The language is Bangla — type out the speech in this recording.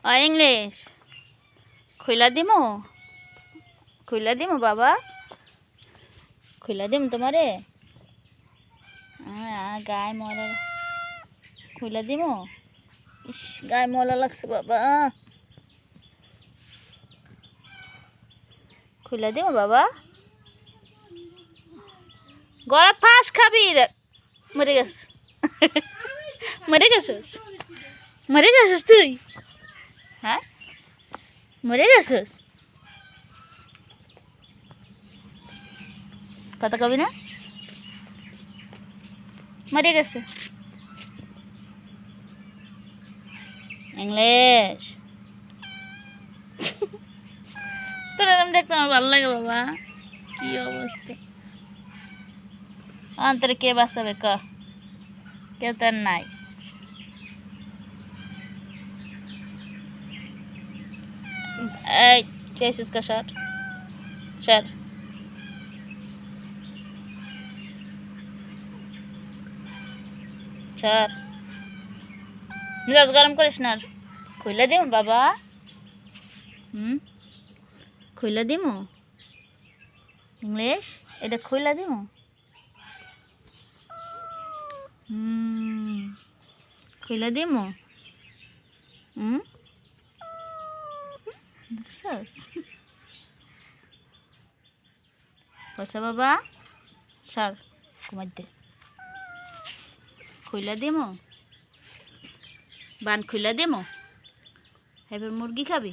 ইংলিশ খুইলা দিমু বাবা খুইলা দিম তোমারে গায়ে ময়লা খুইলা দিমু ইস গায়ে ময়লা লাগছে বাবা খুইলা দিমু বাবা গলা ফাঁস খাবি দেখ মরে গেছিস মরে গেছিস তুই হ্যাঁ মরে গেছিস কথা কবি না মরে গেছে ইংলিশ তোর এরকম দেখতে আমার ভালো লাগে বাবা কি অবস্থা অন্তরে কে বাঁচাবে ক কেউ তার নাই এই চেয়েছিস কা সর সর সর মেজাজ গরম করিস না খুইলা দিম বাবা খুইলা দিমু ইংলিশ এটা খুইলা দিমু খুইলা দিমু দেখছস পয়সা বাবা সর ঘুমাই দে খুইলা দিমু বান খুইলা দিমু এবার মুরগি খাবি